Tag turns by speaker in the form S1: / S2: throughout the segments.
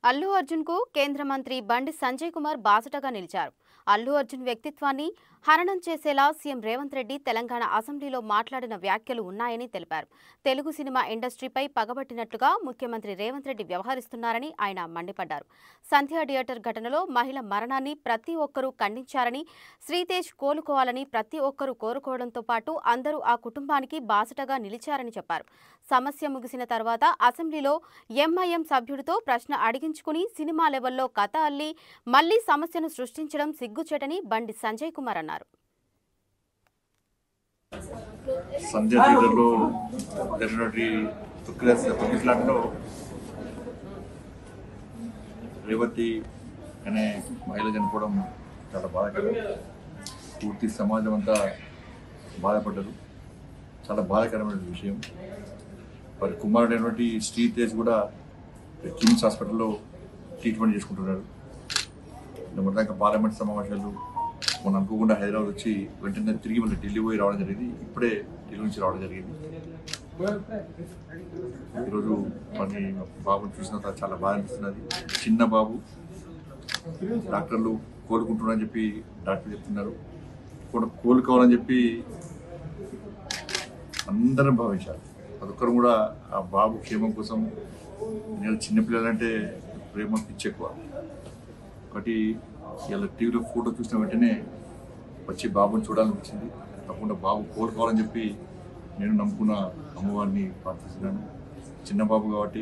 S1: అల్లు అర్జున్ కు కేంద్ర మంత్రి బండి సంజయ్ కుమార్ బాసటగా నిలిచారు. అల్లు అర్జున్ వ్యక్తిత్వాన్ని హననం చేసేలా సీఎం రేవంత్ రెడ్డి తెలంగాణ అసెంబ్లీలో మాట్లాడిన వ్యాఖ్యలు ఉన్నాయని తెలిపారు. తెలుగు సినిమా ఇండస్ట్రీపై పగబట్టినట్లుగా ముఖ్యమంత్రి రేవంత్ రెడ్డి వ్యవహరిస్తున్నారని ఆయన మండిపడ్డారు. సంధ్య థియేటర్ ఘటనలో మహిళ మరణాన్ని ప్రతి ఒక్కరూ ఖండించారని, శ్రీతేజ్ కోలుకోవాలని ప్రతి ఒక్కరూ కోరుకోవడంతో పాటు అందరూ ఆ కుటుంబానికి బాసటగా నిలిచారని చెప్పారు. సమస్య ముగిసిన తర్వాత అసెంబ్లీలో ఎంఐఎం సభ్యుడితో ప్రశ్న అడిగించుకుని సినిమా లెవెల్లో కథ అల్లి మళ్లీ సమస్యను సృష్టించడం సిగ్గుచేటని బండి సంజయ్ కుమార్ అన్నారు.
S2: సంధ్య థియేటర్లో జరిగినటువంటి తొక్కిసలాటలో రేవతి అనే మహిళ చనిపోవడం చాలా బాధాకరం. పూర్తి సమాజం అంతా బాధపడ్డారు. చాలా బాధాకరమైన విషయం. వారి కుమారుడైనటువంటి శ్రీతేజ్ కూడా కిమ్స్ హాస్పిటల్లో ట్రీట్మెంట్ చేసుకుంటున్నారు. మొదటిదాకా పార్లమెంట్ సమావేశాలు మనం అనుకోకుండా హైదరాబాద్ వచ్చి వెంటనే తిరిగి మళ్ళీ ఢిల్లీ పోయి రావడం జరిగింది. ఇప్పుడే ఢిల్లీ నుంచి రావడం జరిగింది. ఈరోజు మరి బాబుని చూసిన తర్వాత చాలా బాధ అనిపిస్తున్నది. చిన్న బాబు, డాక్టర్లు కోలుకుంటున్నారని చెప్పి డాక్టర్లు చెప్తున్నారు. కోలుకోవాలని చెప్పి అందరం భావించారు. అదొక్కరు కూడా ఆ బాబు క్షేమం కోసం. నేను చిన్నపిల్లలంటే ప్రేమ పిచ్చి ఎక్కువ. ఒకటి ఇలా టీవీలో ఫోటో చూసిన వెంటనే వచ్చి బాబుని చూడాలనిపించింది. తప్పకుండా బాబు కోలుకోవాలని చెప్పి నేను నమ్ముకున్న అమ్మవారిని ప్రార్థిస్తున్నాను. చిన్న బాబు కాబట్టి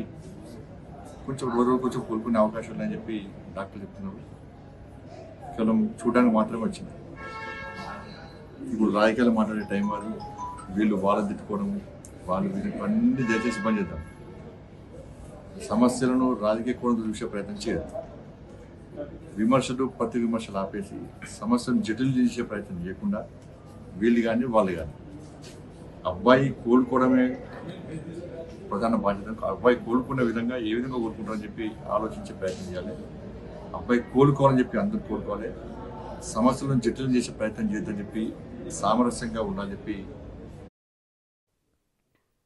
S2: కొంచెం రోజు కొంచెం కోలుకునే అవకాశం ఉందని చెప్పి డాక్టర్ చెప్తున్నారు. కేవలం చూడడానికి మాత్రమే వచ్చింది. ఇప్పుడు రాజకీయాలు మాట్లాడే టైం కాదు. వీళ్ళు వాళ్ళని తిట్టుకోవడం, వాళ్ళు వీళ్ళకి అన్ని దయచేసి బంద్ చేద్దాం. సమస్యలను రాజకీయ కోణంతో చూసే ప్రయత్నం చేయదు. విమర్శలు ప్రతి విమర్శలు ఆపేసి సమస్యను జటిలు చేసే ప్రయత్నం చేయకుండా వీళ్ళు కానీ వాళ్ళు కానీ అబ్బాయి కోలుకోవడమే ప్రధాన బాధ్యత. అబ్బాయి కోలుకునే విధంగా ఏ విధంగా కోలుకుంటారని చెప్పి ఆలోచించే ప్రయత్నం చేయాలి. అబ్బాయి కోలుకోవాలని చెప్పి అందరూ కోలుకోవాలి. సమస్యలను జటిలు చేసే ప్రయత్నం చేయొద్దని చెప్పి సామరస్యంగా ఉండాలని చెప్పి